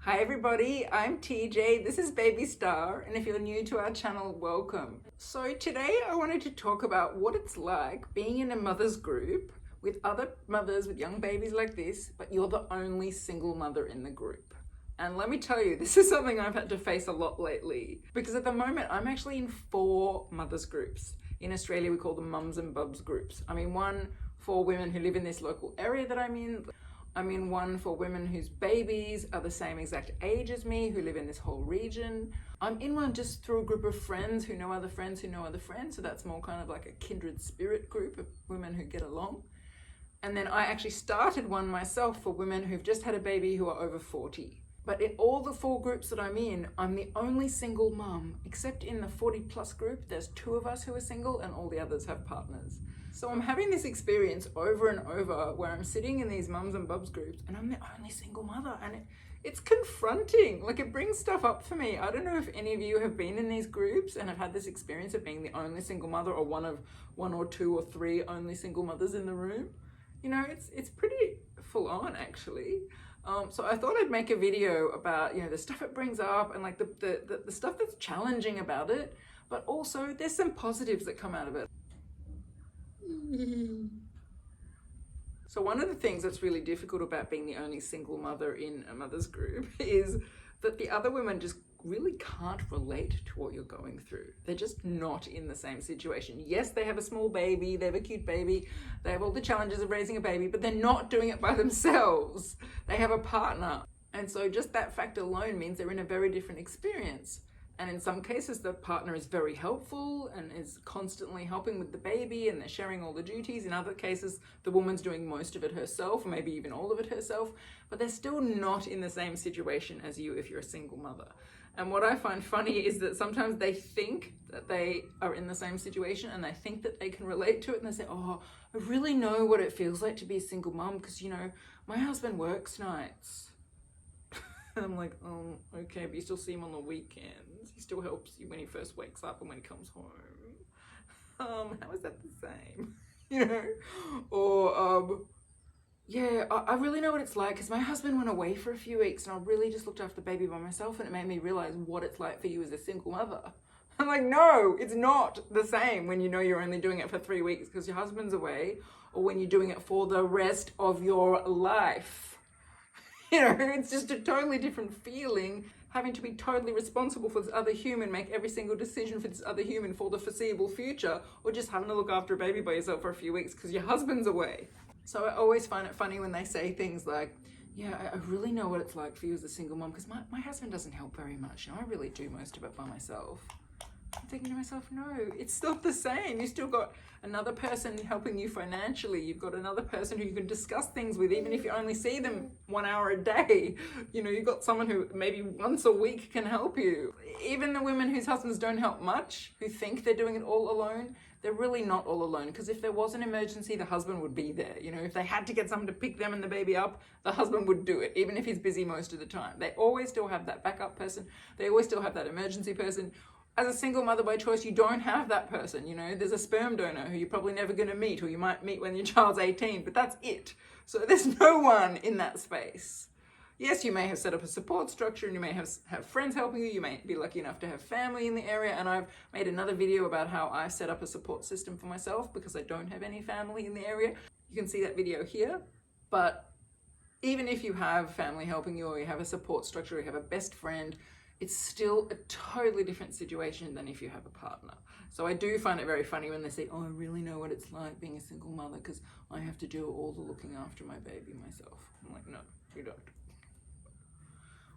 Hi everybody, I'm TJ, this is Baby Star, and if you're new to our channel, welcome. So today I wanted to talk about what it's like being in a mother's group with other mothers with young babies like this, but you're the only single mother in the group. And let me tell you, this is something I've had to face a lot lately, because at the moment I'm actually in 4 mothers groups. In Australia we call them mums and bubs groups. I'm in one for women who live in this local area that I'm in one for women whose babies are the same exact age as me, who live in this whole region. I'm in one just through a group of friends who know other friends who know other friends, so that's more kind of like a kindred spirit group of women who get along. And then I actually started one myself for women who've just had a baby who are over 40. But in all the 4 groups that I'm in, I'm the only single mum, except in the 40 plus group, there's 2 of us who are single and all the others have partners. So I'm having this experience over and over where I'm sitting in these mums and bubs groups and I'm the only single mother, and it's confronting. Like, it brings stuff up for me. I don't know if any of you have been in these groups and have had this experience of being the only single mother, or one of 1 or 2 or 3 only single mothers in the room. You know, it's pretty full on actually. So I thought I'd make a video about, you know, the stuff it brings up and like the stuff that's challenging about it, but also there's some positives that come out of it. So one of the things that's really difficult about being the only single mother in a mother's group is that the other women just really can't relate to what you're going through. They're just not in the same situation. Yes, they have a small baby, they have a cute baby, they have all the challenges of raising a baby, but they're not doing it by themselves. They have a partner. And so just that fact alone means they're in a very different experience. And in some cases, the partner is very helpful and is constantly helping with the baby and they're sharing all the duties. In other cases, the woman's doing most of it herself, or maybe even all of it herself, but they're still not in the same situation as you if you're a single mother. And what I find funny is that sometimes they think that they are in the same situation and they think that they can relate to it, and they say, oh, I really know what it feels like to be a single mom because, you know, my husband works nights. And I'm like, oh, okay, but you still see him on the weekends. He still helps you when he first wakes up and when he comes home. How is that the same? You know? Or, yeah, I really know what it's like because my husband went away for a few weeks and I really just looked after the baby by myself, and it made me realize what it's like for you as a single mother. I'm like, no, it's not the same when you know you're only doing it for 3 weeks because your husband's away, or when you're doing it for the rest of your life. You know, it's just a totally different feeling, having to be totally responsible for this other human, make every single decision for this other human for the foreseeable future, or just having to look after a baby by yourself for a few weeks because your husband's away. So I always find it funny when they say things like, yeah, I really know what it's like for you as a single mom because my husband doesn't help very much. You know, I really do most of it by myself. I'm thinking to myself, no, it's not the same. You still got another person helping you financially. You've got another person who you can discuss things with, even if you only see them 1 hour a day. You know, you've got someone who maybe once a week can help you. Even the women whose husbands don't help much, who think they're doing it all alone, they're really not all alone, because if there was an emergency, the husband would be there. You know, if they had to get someone to pick them and the baby up, the husband would do it, even if he's busy most of the time. They always still have that backup person. They always still have that emergency person. As a single mother by choice, you don't have that person. You know, there's a sperm donor who you're probably never going to meet, or you might meet when your child's 18, but that's it. So there's no one in that space. Yes, you may have set up a support structure and you may have friends helping you. You may be lucky enough to have family in the area. And I've made another video about how I set up a support system for myself because I don't have any family in the area. You can see that video here. But even if you have family helping you, or you have a support structure, or you have a best friend, it's still a totally different situation than if you have a partner. So I do find it very funny when they say, oh, I really know what it's like being a single mother because I have to do all the looking after my baby myself. I'm like, no, you don't.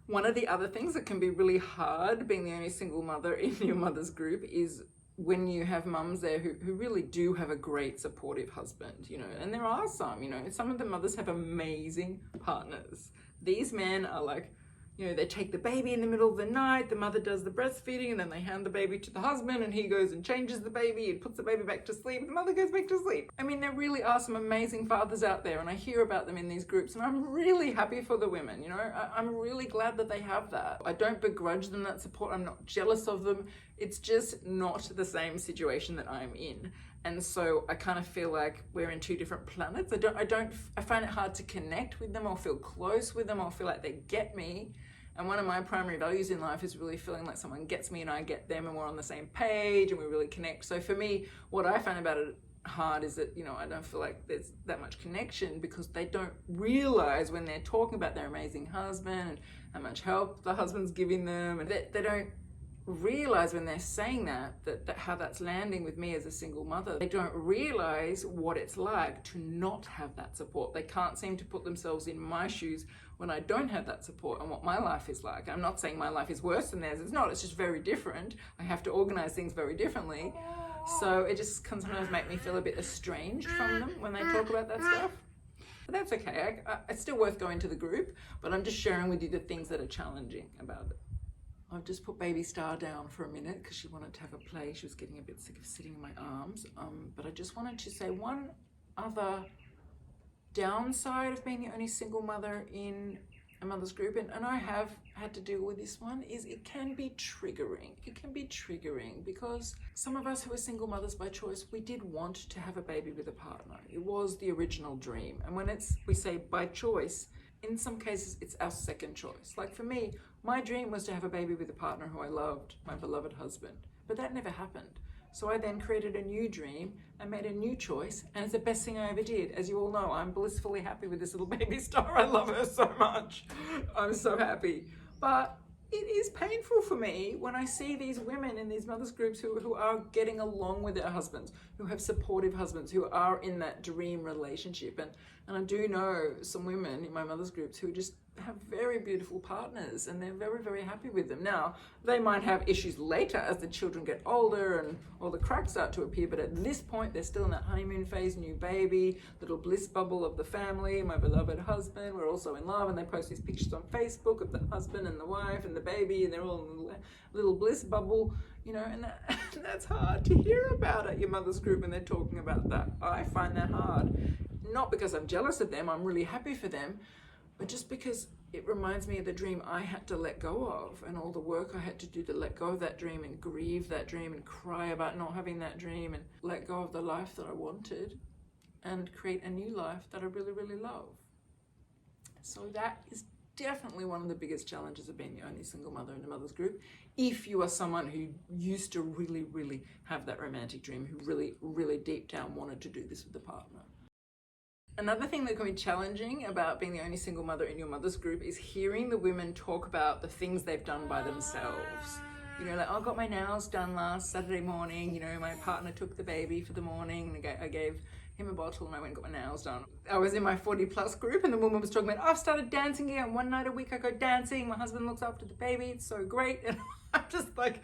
One of the other things that can be really hard being the only single mother in your mother's group is when you have mums there who really do have a great supportive husband, you know, and there are some, you know, some of the mothers have amazing partners. These men are like, you know, they take the baby in the middle of the night, the mother does the breastfeeding, and then they hand the baby to the husband and he goes and changes the baby and puts the baby back to sleep, and the mother goes back to sleep. I mean, there really are some amazing fathers out there, and I hear about them in these groups, and I'm really happy for the women, you know, I'm really glad that they have that. I don't begrudge them that support, I'm not jealous of them. It's just not the same situation that I'm in. And so I kind of feel like we're in 2 different planets. I find it hard to connect with them or feel close with them or feel like they get me. And one of my primary values in life is really feeling like someone gets me and I get them and we're on the same page and we really connect. So for me, what I find about it hard is that, you know, I don't feel like there's that much connection because they don't realize when they're talking about their amazing husband and how much help the husband's giving them, and they don't realize when they're saying that how that's landing with me as a single mother. They don't realize what it's like to not have that support. They can't seem to put themselves in my shoes when I don't have that support and what my life is like. I'm not saying my life is worse than theirs. It's not. It's just very different. I have to organize things very differently. So it just can sometimes make me feel a bit estranged from them when they talk about that stuff. But that's okay. It's still worth going to the group, but I'm just sharing with you the things that are challenging about it. I've just put baby Star down for a minute because she wanted to have a play. She was getting a bit sick of sitting in my arms. But I just wanted to say one other downside of being the only single mother in a mother's group, and I have had to deal with this one, is it can be triggering. It can be triggering because some of us who are single mothers by choice, we did want to have a baby with a partner. It was the original dream. And when we say by choice, in some cases, it's our second choice. Like for me, my dream was to have a baby with a partner who I loved, my beloved husband, but that never happened. So I then created a new dream and made a new choice, and it's the best thing I ever did. As you all know, I'm blissfully happy with this little baby Star. I love her so much. I'm so happy. But it is painful for me when I see these women in these mothers groups who are getting along with their husbands, who have supportive husbands, who are in that dream relationship. And I do know some women in my mothers groups who just have very beautiful partners and they're very, very happy with them. Now, they might have issues later as the children get older and all the cracks start to appear, but at this point, they're still in that honeymoon phase, new baby, little bliss bubble of the family, my beloved husband, we're also in love, and they post these pictures on Facebook of the husband and the wife and the baby, and they're all in a little bliss bubble, you know, and that's hard to hear about at your mother's group when they're talking about that. I find that hard. Not because I'm jealous of them, I'm really happy for them, but just because it reminds me of the dream I had to let go of and all the work I had to do to let go of that dream and grieve that dream and cry about not having that dream and let go of the life that I wanted and create a new life that I really, really love. So that is definitely one of the biggest challenges of being the only single mother in a mother's group. If you are someone who used to really, really have that romantic dream, who really, really deep down wanted to do this with a partner. Another thing that can be challenging about being the only single mother in your mother's group is hearing the women talk about the things they've done by themselves. You know, like, I got my nails done last Saturday morning, you know, my partner took the baby for the morning and I gave him a bottle and I went and got my nails done. I was in my 40 plus group and the woman was talking about, I've started dancing again, one night a week I go dancing, my husband looks after the baby, it's so great. And I'm just like,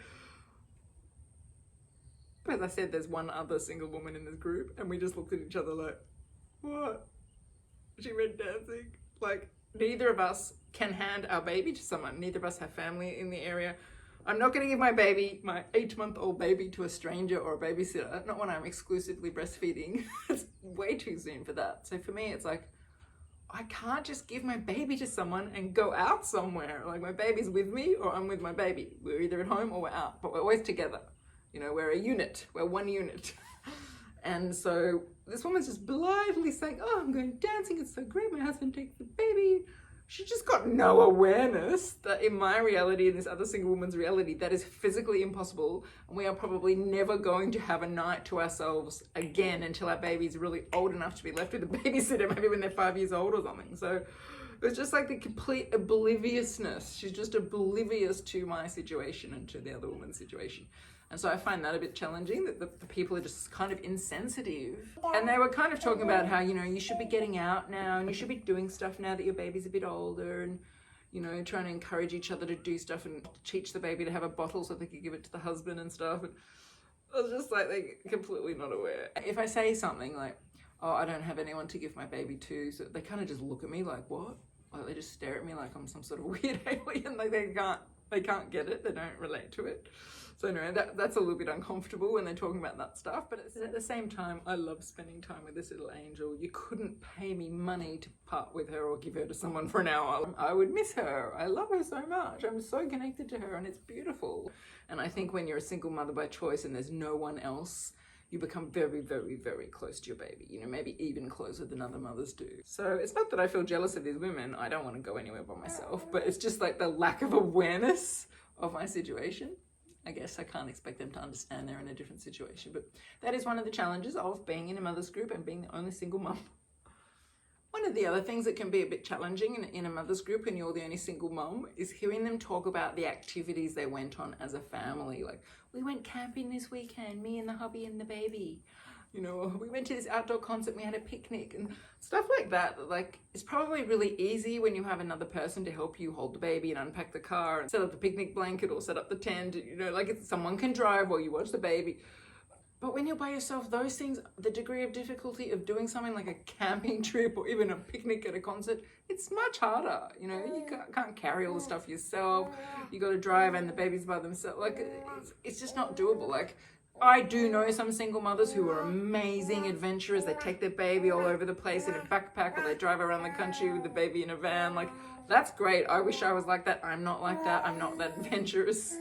as I said, there's one other single woman in this group and we just looked at each other like, what? She went dancing? Like, neither of us can hand our baby to someone. Neither of us have family in the area. I'm not going to give my baby, my 8-month-old baby, to a stranger or a babysitter, not when I'm exclusively breastfeeding. It's way too soon for that. So for me, it's like, I can't just give my baby to someone and go out somewhere. Like, my baby's with me or I'm with my baby. We're either at home or we're out, but we're always together. You know, we're a unit. We're one unit. And so this woman's just blithely saying, oh, I'm going dancing, it's so great, my husband takes the baby. She just got no awareness that in my reality, in this other single woman's reality, that is physically impossible. And we are probably never going to have a night to ourselves again until our baby's really old enough to be left with a babysitter, maybe when they're 5 years old or something. So it's just like the complete obliviousness. She's just oblivious to my situation and to the other woman's situation. And so I find that a bit challenging, that the people are just kind of insensitive. And they were kind of talking about how, you know, you should be getting out now and you should be doing stuff now that your baby's a bit older and, you know, trying to encourage each other to do stuff and teach the baby to have a bottle so they could give it to the husband and stuff. And I was just like, they're completely not aware. If I say something like, oh, I don't have anyone to give my baby to, so they kind of just look at me like, what? Like they just stare at me like I'm some sort of weird alien, like they can't get it, they don't relate to it. So anyway, that's a little bit uncomfortable when they're talking about that stuff, but at the same time, I love spending time with this little angel. You couldn't pay me money to part with her or give her to someone for an hour. I would miss her. I love her so much. I'm so connected to her and it's beautiful. And I think when you're a single mother by choice and there's no one else you become very, very, very close to your baby, you know, maybe even closer than other mothers do. So it's not that I feel jealous of these women. I don't want to go anywhere by myself, but it's just like the lack of awareness of my situation. I guess I can't expect them to understand they're in a different situation, but that is one of the challenges of being in a mother's group and being the only single mum. One of the other things that can be a bit challenging in a mother's group and you're the only single mum is hearing them talk about the activities they went on as a family. Like, we went camping this weekend, me and the hubby and the baby. You know, we went to this outdoor concert, we had a picnic and stuff like that. Like, it's probably really easy when you have another person to help you hold the baby and unpack the car and set up the picnic blanket or set up the tent. You know, like someone can drive while you watch the baby. But when you're by yourself, those things, the degree of difficulty of doing something like a camping trip or even a picnic at a concert, it's much harder. You know, you can't carry all the stuff yourself. You got to drive and the baby's by themselves. Like, it's just not doable. Like, I do know some single mothers who are amazing adventurers. They take their baby all over the place in a backpack or they drive around the country with the baby in a van. Like, that's great. I wish I was like that. I'm not like that. I'm not that adventurous.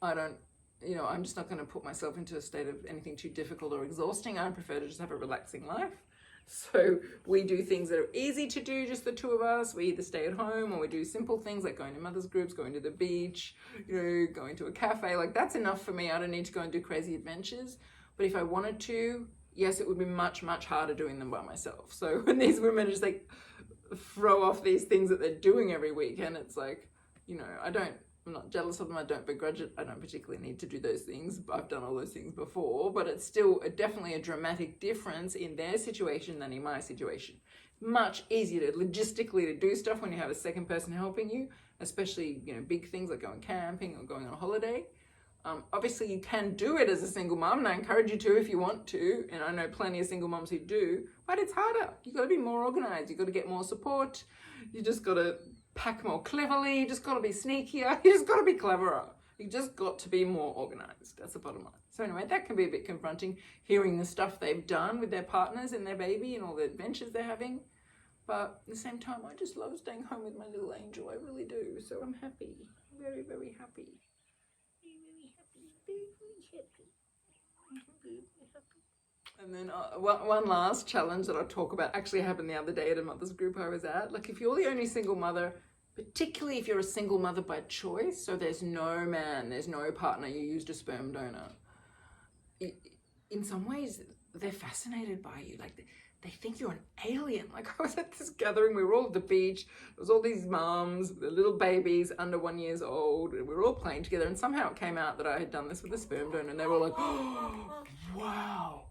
I don't... You know, I'm just not going to put myself into a state of anything too difficult or exhausting. I prefer to just have a relaxing life. So we do things that are easy to do, just the two of us. We either stay at home or we do simple things like going to mother's groups, going to the beach, you know, going to a cafe. Like, that's enough for me. I don't need to go and do crazy adventures. But if I wanted to, yes, it would be much, much harder doing them by myself. So when these women just like throw off these things that they're doing every weekend, it's like, you know, I'm not jealous of them. I don't begrudge it. I don't particularly need to do those things. I've done all those things before, but it's still definitely a dramatic difference in their situation than in my situation. Much easier logistically to do stuff when you have a second person helping you, especially, you know, big things like going camping or going on a holiday. Obviously you can do it as a single mum, and I encourage you to if you want to, and I know plenty of single mums who do, but it's harder. You got to be more organized. You got to get more support. You just got to pack more cleverly. You just got to be sneakier. You just got to be cleverer. You just got to be more organized. That's the bottom line. So anyway, that can be a bit confronting, hearing the stuff they've done with their partners and their baby and all the adventures they're having. But at the same time, I just love staying home with my little angel. I really do. So I'm happy. Very, very happy. And then one last challenge that I'll talk about actually happened the other day at a mother's group I was at. Like, if you're the only single mother, particularly if you're a single mother by choice, so there's no man, there's no partner, you used a sperm donor, in some ways they're fascinated by you. Like, they think you're an alien. Like, I was at this gathering, we were all at the beach, there was all these mums, the little babies under 1 year old, and we were all playing together, and somehow it came out that I had done this with a sperm donor, and they were like, oh, wow.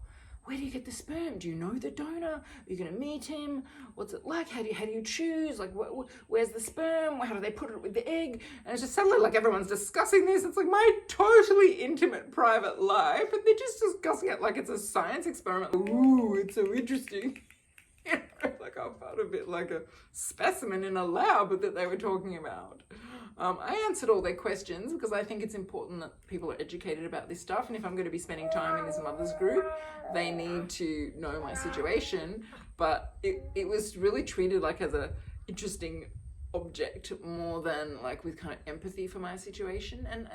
Where do you get the sperm? Do you know the donor? Are you going to meet him? What's it like? How do you choose? Like, where's the sperm? How do they put it with the egg? And it's just suddenly like everyone's discussing this. It's like my totally intimate private life, and they're just discussing it like it's a science experiment. Ooh, it's so interesting. You know, like I felt a bit like a specimen in a lab that they were talking about. I answered all their questions because I think it's important that people are educated about this stuff, and if I'm going to be spending time in this mother's group, they need to know my situation. But it was really treated like as a interesting object more than like with kind of empathy for my situation, and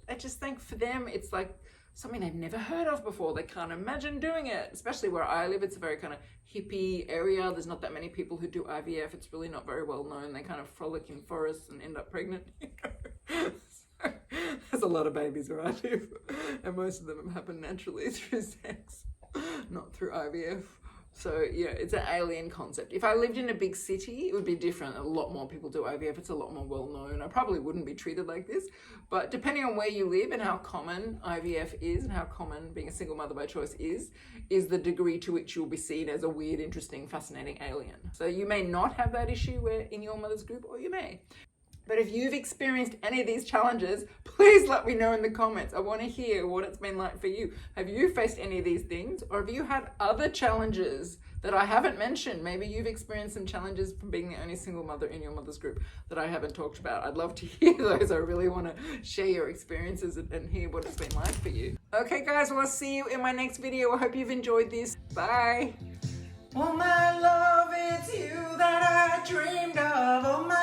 I just think for them it's like something they've never heard of before. They can't imagine doing it, especially where I live. It's a very kind of hippie area. There's not that many people who do IVF. It's really not very well known. They kind of frolic in forests and end up pregnant. So, there's a lot of babies where I live, and most of them happen naturally through sex, not through IVF. So yeah, it's an alien concept. If I lived in a big city, it would be different. A lot more people do IVF. It's a lot more well known. I probably wouldn't be treated like this, but depending on where you live and how common IVF is and how common being a single mother by choice is the degree to which you'll be seen as a weird, interesting, fascinating alien. So you may not have that issue where in your mother's group, or you may. But if you've experienced any of these challenges, please let me know in the comments. I want to hear what it's been like for you. Have you faced any of these things, or have you had other challenges that I haven't mentioned? Maybe you've experienced some challenges from being the only single mother in your mother's group that I haven't talked about. I'd love to hear those. I really want to share your experiences and hear what it's been like for you. Okay guys, well, I'll see you in my next video. I hope you've enjoyed this. Bye. Oh my love, it's you that I dreamed of. Oh my